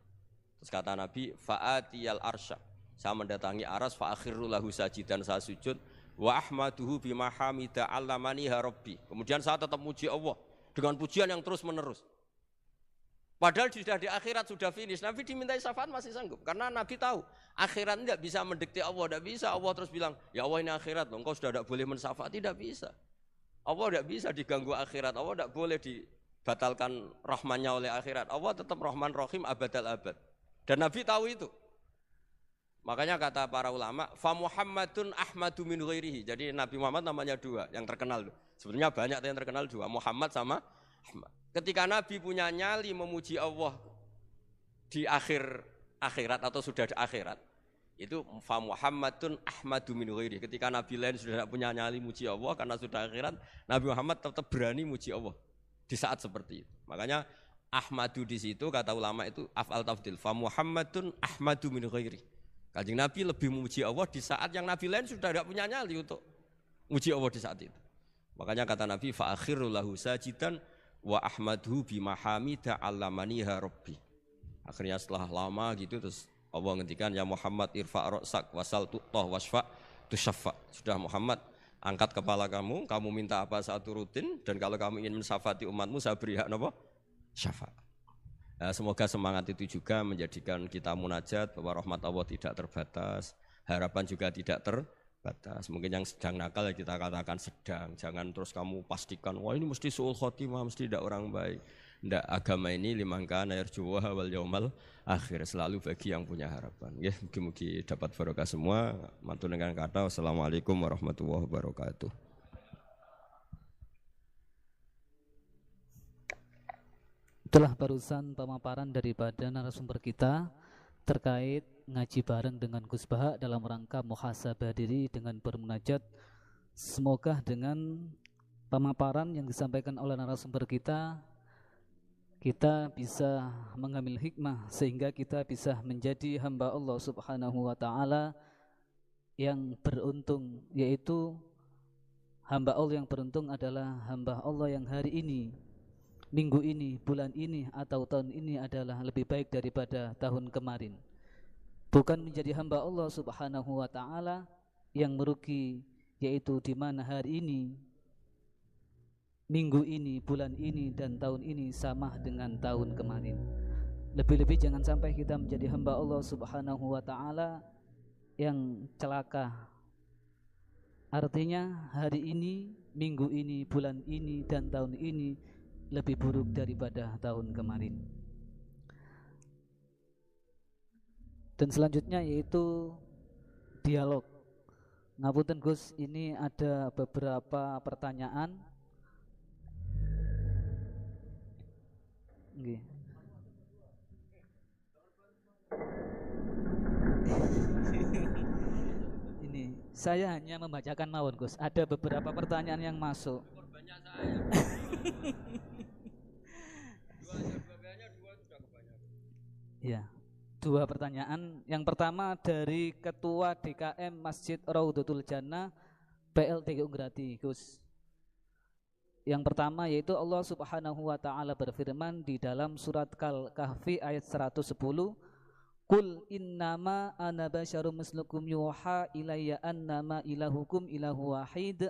Terus kata Nabi, fa'atiyal arsya. Saya mendatangi aras fa'akhirru lahu sajidan, saya sujud wa ahmaduhu bima hamida 'allamani rabbi. Kemudian saya tetap muji Allah dengan pujian yang terus menerus. Padahal sudah di akhirat sudah finish. Nabi dimintai syafaat masih sanggup. Karena Nabi tahu akhirat tidak bisa mendikte Allah. Tidak bisa Allah terus bilang, ya Allah ini akhirat loh. Engkau sudah tidak boleh mensyafaat. Tidak bisa. Allah tidak bisa diganggu akhirat. Allah tidak boleh dibatalkan rahmannya oleh akhirat. Allah tetap rahman rahim abadal abad. Dan Nabi tahu itu. Makanya kata para ulama, fa Muhammadun Ahmadu min ghairihi. Jadi Nabi Muhammad namanya dua yang terkenal. Sebenarnya banyak yang terkenal dua, Muhammad sama Ahmad. Ketika Nabi punya nyali memuji Allah di akhirat atau sudah di akhirat, itu fa Muhammadun Ahmadu min ghairihi. Ketika Nabi lain sudah tidak punya nyali muji Allah karena sudah akhirat, Nabi Muhammad tetap berani muji Allah di saat seperti itu. Makanya Ahmadu di situ kata ulama itu af'al tafdil, fa Muhammadun Ahmadu min ghairihi. Kanjeng Nabi lebih memuji Allah di saat yang Nabi lain sudah tidak punya nyali untuk muji Allah di saat itu. Makanya kata Nabi fa akhiru lahu sajidan wa ahmadhu bimahamida allamaniha rabbi. Akhirnya setelah lama gitu terus Allah ngendikan ya Muhammad irfa' ra'sak wasal tu'tah wasfa' tusyaffa. Sudah Muhammad angkat kepala kamu minta apa saat rutin dan kalau kamu ingin mensyafaati umatmu saya beri hak napa? Syafaat. Nah, semoga semangat itu juga menjadikan kita munajat bahwa rahmat Allah tidak terbatas, harapan juga tidak terbatas. Mungkin yang sedang nakal ya kita katakan sedang, jangan terus kamu pastikan wah ini mesti suul khotimah, mesti tidak orang baik. Tidak, agama ini liman kana yarjuwa wal yaumal akhir, selalu bagi yang punya harapan. Ya, mugi-mugi dapat barokah semua. Mantul dengan kata wassalamualaikum warahmatullahi wabarakatuh. Itulah barusan pemaparan daripada narasumber kita terkait ngaji bareng dengan Gus Baha dalam rangka muhasabah diri dengan bermunajat. Semoga dengan pemaparan yang disampaikan oleh narasumber kita bisa mengambil hikmah sehingga kita bisa menjadi hamba Allah Subhanahu wa taala yang beruntung, yaitu hamba Allah yang beruntung adalah hamba Allah yang hari ini, minggu ini, bulan ini atau tahun ini adalah lebih baik daripada tahun kemarin. Bukan menjadi hamba Allah Subhanahu wa taala yang merugi, yaitu di mana hari ini, minggu ini, bulan ini dan tahun ini sama dengan tahun kemarin. Lebih-lebih jangan sampai kita menjadi hamba Allah Subhanahu wa taala yang celaka. Artinya hari ini, minggu ini, bulan ini dan tahun ini lebih buruk daripada tahun kemarin. Dan selanjutnya yaitu dialog. Ngapunten Gus, ini ada beberapa pertanyaan. Nggih. Ini saya hanya membacakan mawon Gus. Ada beberapa pertanyaan yang masuk. Ya, dua pertanyaan. Yang pertama dari Ketua DKM Masjid Raudhatul Jannah PLTGU Grati, Gus. Yang pertama yaitu Allah Subhanahu wa taala berfirman di dalam surat Kahfi ayat 110, Qul innama ana basyarum mislukum yuha ilayya annama ilahukum ilahu wahid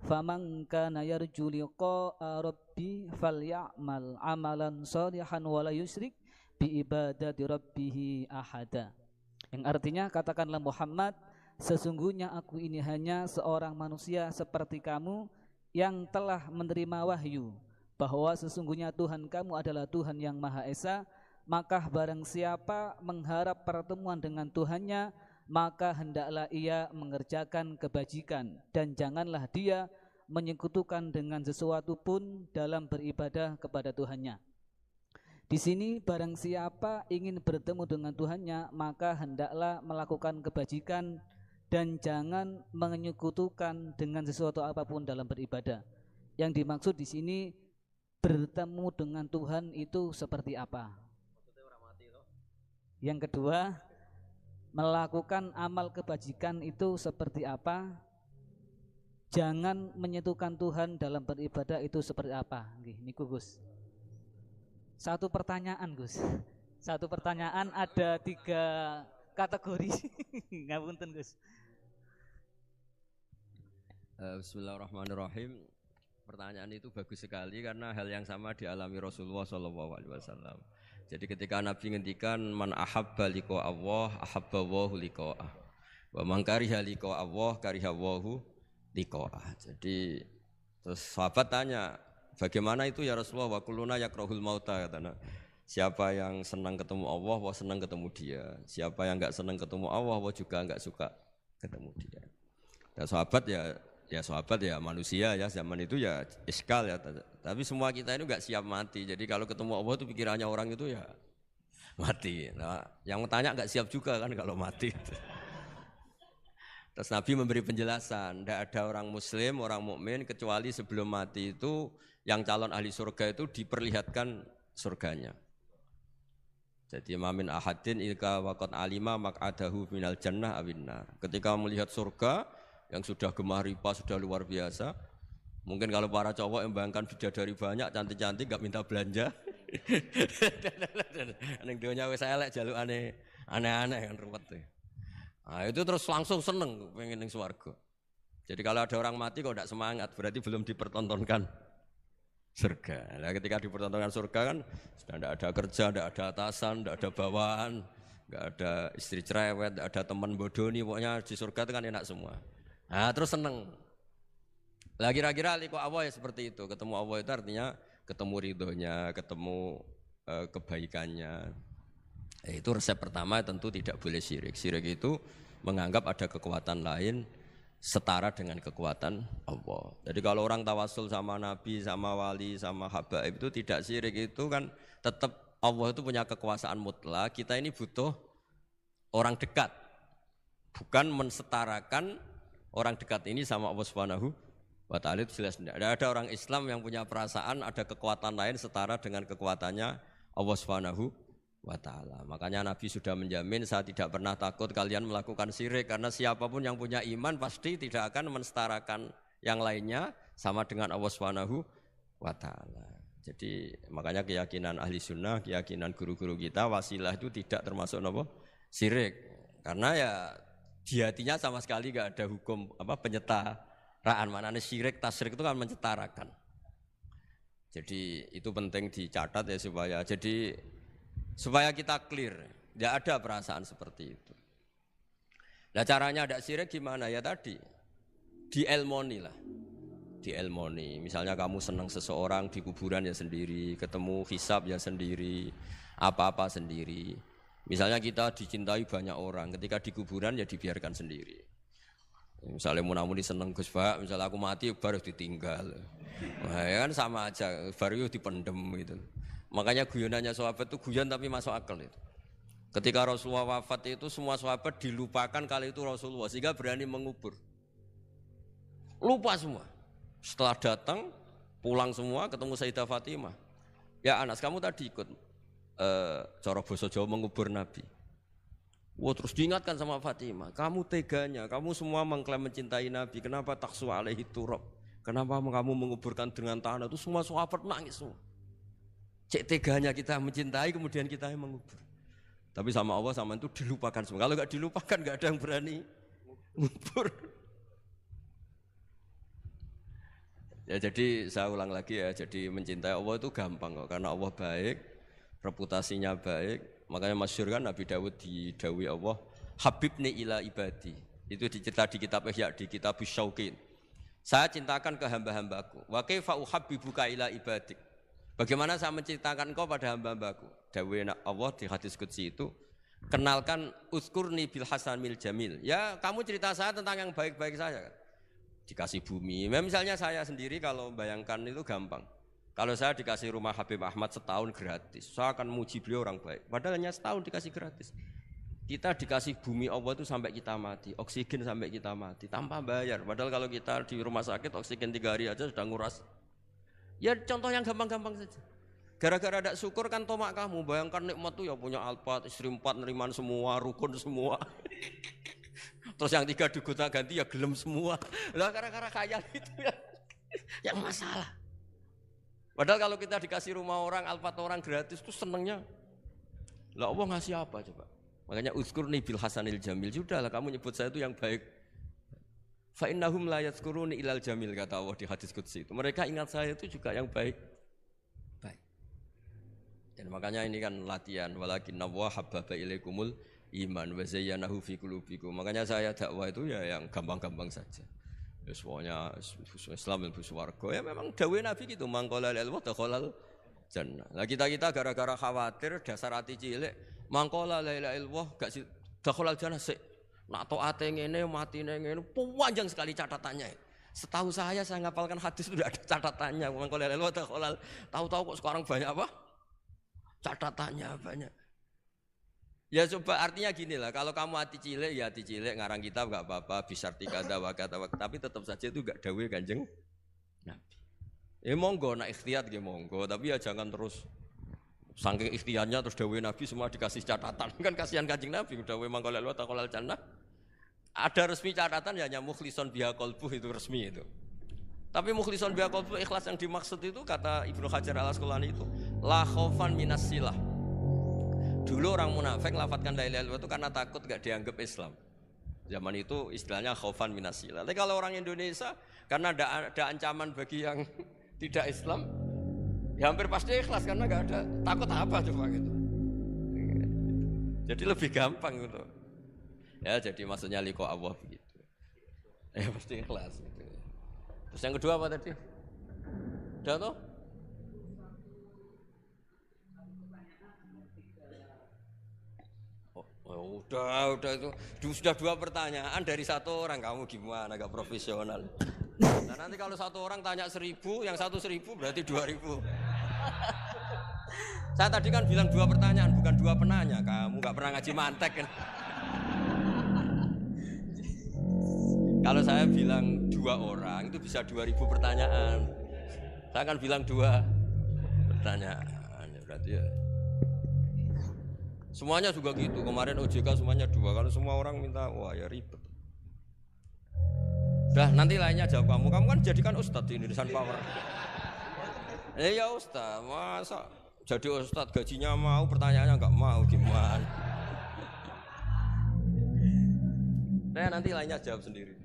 faman kana yarju liqa'a rabbi falyamal amalan shalihan wala yusyrik bi ibadati rabbih ahada. Yang artinya katakanlah Muhammad, sesungguhnya aku ini hanya seorang manusia seperti kamu yang telah menerima wahyu bahwa sesungguhnya Tuhan kamu adalah Tuhan yang Maha Esa. Maka barang siapa mengharap pertemuan dengan Tuhannya, maka hendaklah ia mengerjakan kebajikan dan janganlah dia menyekutukan dengan sesuatu pun dalam beribadah kepada Tuhannya. Di sini barang siapa ingin bertemu dengan Tuhannya, maka hendaklah melakukan kebajikan dan jangan menyekutukan dengan sesuatu apapun dalam beribadah. Yang dimaksud di sini bertemu dengan Tuhan itu seperti apa? Yang kedua, melakukan amal kebajikan itu seperti apa? Jangan menyentuhkan Tuhan dalam beribadah itu seperti apa? Niku Gus. Satu pertanyaan Gus. Satu pertanyaan ada 3 kategori. Ngapunten Gus. Bismillahirrahmanirrahim. Pertanyaan itu bagus sekali karena hal yang sama dialami Rasulullah SAW. Jadi ketika Nabi ngendikan man ahabba liqa Allah ahabba Allahu liqa'ah. Wa man kariha liqa Allah kariha Allahu liqa'ah. Jadi terus sahabat tanya, bagaimana itu ya Rasulullah? Wa kulluna yakrahul mauta katanya. Siapa yang senang ketemu Allah, wah senang ketemu dia. Siapa yang enggak senang ketemu Allah, wah juga enggak suka ketemu dia. Dan sahabat ya manusia ya, zaman itu ya iskal ya. Tapi semua kita ini enggak siap mati. Jadi kalau ketemu Allah itu pikirannya orang itu ya mati. Nah, yang tanya enggak siap juga kan kalau mati. Terus Nabi memberi penjelasan, tidak ada orang muslim, orang mukmin kecuali sebelum mati itu yang calon ahli surga itu diperlihatkan surganya. Jadi mamin ahadin ilka waqad alima maq'adahu minal jannah awinnar. Ketika melihat surga yang sudah gemah ripa, sudah luar biasa. Mungkin kalau para cowok yang bayangkan bidadari banyak, cantik-cantik, enggak minta belanja. Ning donya wis elek jaluk aneh-aneh kan ruwet. Nah, itu terus langsung seneng pengen ning swarga. Jadi kalau ada orang mati kok enggak semangat, berarti belum dipertontonkan surga. Nah, ketika dipertontonkan surga kan sudah tidak ada kerja, tidak ada atasan, tidak ada bawahan, tidak ada istri cerewet, tidak ada teman bodoni, pokoknya di surga itu kan enak semua. Nah, terus seneng. Lah kira-kira liqa Allah ya seperti itu. Ketemu Allah itu artinya ketemu ridhonya, ketemu kebaikannya. Itu resep pertama tentu tidak boleh syirik. Syirik itu menganggap ada kekuatan lain setara dengan kekuatan Allah. Jadi kalau orang tawasul sama nabi, sama wali, sama habaib itu tidak syirik, itu kan tetap Allah itu punya kekuasaan mutlak. Kita ini butuh orang dekat. Bukan mensetarakan orang dekat ini sama Allah Subhanahu wa ta'ala, itu jelas tidak. Ada orang Islam yang punya perasaan ada kekuatan lain setara dengan kekuatannya Allah Subhanahu wa ta'ala. Makanya Nabi sudah menjamin, saya tidak pernah takut kalian melakukan syirik, karena siapapun yang punya iman pasti tidak akan mensetarakan yang lainnya sama dengan Allah Subhanahu wa ta'ala. Jadi makanya keyakinan ahli sunnah, keyakinan guru-guru kita, wasilah itu tidak termasuk syirik. Karena ya di hatinya sama sekali gak ada hukum penyetaraan. Maknanya syirik, tasyrik itu kan mencetarakan. Jadi itu penting dicatat ya, supaya kita clear, tidak ada perasaan seperti itu. Nah caranya ada syirik gimana ya tadi? Dielmoni lah, dielmoni. Misalnya kamu senang seseorang di kuburan ya sendiri, ketemu hisab ya sendiri, apa-apa sendiri. Misalnya kita dicintai banyak orang, ketika di kuburan ya dibiarkan sendiri. Misalnya munamuni seneng Gus Pak, misalnya aku mati baru ditinggal. Nah, ya kan sama aja, baru dipendem gitu. Makanya guyonannya sahabat itu guyon tapi masuk akal itu. Ketika Rasulullah wafat itu semua sahabat dilupakan kali itu Rasulullah, sehingga berani mengubur. Lupa semua. Setelah datang, pulang semua ketemu Sayyidah Fatimah. Ya Anas, kamu tadi ikut cara basa Jawa mengubur Nabi. Wah, terus diingatkan sama Fatimah, kamu teganya, kamu semua mengklaim mencintai Nabi, kenapa taksu alaihi turab? Kenapa kamu menguburkan dengan tanah? Itu semua sahabat nangis semua. Cek teganya kita mencintai kemudian kita yang mengubur. Tapi sama Allah sama itu dilupakan semua. Kalau enggak dilupakan enggak ada yang berani ngubur. Ya jadi saya ulang lagi ya, jadi mencintai Allah itu gampang kok, karena Allah baik, reputasinya baik. Makanya masyhur kan Nabi Dawud didawi Allah, Habibni ila ibadi. Itu dicerita di kitab Ihya, di kitab Syauqin. Saya cintakan ke hamba-hambaku. Wa kaifa uhabbibuka ila ibadik. Bagaimana saya mencintakan engkau pada hamba-hambaku? Dawe Allah di hadis qudsi itu, kenalkan uzkurni bil hasanil jamil. Ya, kamu cerita saya tentang yang baik-baik saja kan. Dikasih bumi. Misalnya saya sendiri kalau bayangkan itu gampang. Kalau saya dikasih rumah Habib Ahmad setahun gratis, saya akan muji beliau orang baik. Padahal hanya setahun dikasih gratis. Kita dikasih bumi Allah itu sampai kita mati, oksigen sampai kita mati, tanpa bayar. Padahal kalau kita di rumah sakit oksigen 3 hari aja sudah nguras. Ya contoh yang gampang-gampang saja. Gara-gara ada syukur kan tomak kamu, bayangkan nikmat tuh ya punya Alphard, istri 4 neriman semua, rukun semua. Terus yang 3 digota ganti ya gelem semua. Lah gara-gara kaya itu ya yang masalah. Padahal kalau kita dikasih rumah orang, Alphard orang gratis itu senengnya. Lah Allah ngasih apa coba? Makanya uzkurni bil hasanil jamil. Sudahlah kamu nyebut saya itu yang baik. Fa innahum la yadhkuruni ilal jamil, kata Allah di hadis qudsi itu. Mereka ingat saya itu juga yang baik. Baik. Dan makanya ini kan latihan, walakinna wa habbaba ilaikumul iman wa zayyanahu fi qulubikum. Makanya saya dakwah itu ya yang gampang-gampang saja. Ya semuanya Islam ilmu swarga. Ya memang dawuh Nabi gitu, mangqala lil wa dakhalal jannah. Lah kita gara-gara khawatir dasar hati cilik, mangqala la ilaha illallah gak dakhalal jannah sik. Nak taate ngene matine ngene panjang sekali catatannya. Setahu saya ngapalkan hadis itu tidak ada catatannya. Mangqala la ilaha illallah dakhalal. Tahu-tahu kok sekarang banyak apa? Catatannya banyak. Ya coba artinya gini lah, kalau kamu hati cilik ya hati cilik, ngarang kitab gak apa-apa, bisarti kada wakata, tapi tetap saja itu gak dawuh Kanjeng Nabi. Ya monggo nak ikhtiyat ya monggo, tapi ya jangan terus saking ikhtiarnya terus dawuh Nabi semua dikasih catatan, kan kasihan Kanjeng Nabi dawuh mangko lalu taqolal jannah. Ada resmi catatan ya hanya mukhlison biha qalbuh, itu resmi itu. Tapi mukhlison biha qalbuh, ikhlas yang dimaksud itu kata Ibnu Hajar Al-Asqalani itu la khaufan minas silah. Dulu orang munafik lafadzkan la ilaha illallah itu karena takut gak dianggap Islam. Zaman itu istilahnya khaufan minas silah. Tapi kalau orang Indonesia karena ada ancaman bagi yang tidak Islam, ya hampir pasti ikhlas karena gak ada takut apa coba gitu. Jadi lebih gampang gitu. Ya jadi maksudnya liqa Allah begitu. Ya pasti ikhlas gitu. Terus yang kedua apa tadi? Udah toh? Oh, udah itu sudah 2 pertanyaan dari 1 orang, kamu gimana gak profesional? Nah nanti kalau 1 orang tanya 1000, yang 1 1000 berarti 2000. Saya tadi kan bilang 2 pertanyaan, bukan 2 penanya. Kamu gak pernah ngaji mantek kan? Kalau saya bilang 2 orang itu bisa 2000 pertanyaan. Saya akan bilang 2 pertanyaan, berarti ya. Semuanya juga gitu, kemarin OJK semuanya 2, kalau semua orang minta, wah ya ribet. Dah nanti lainnya jawab kamu kan jadikan ustadz di Indonesian Power. Ya ustadz, masa jadi ustadz gajinya mau, pertanyaannya nggak mau, gimana? Nah nanti lainnya jawab sendiri.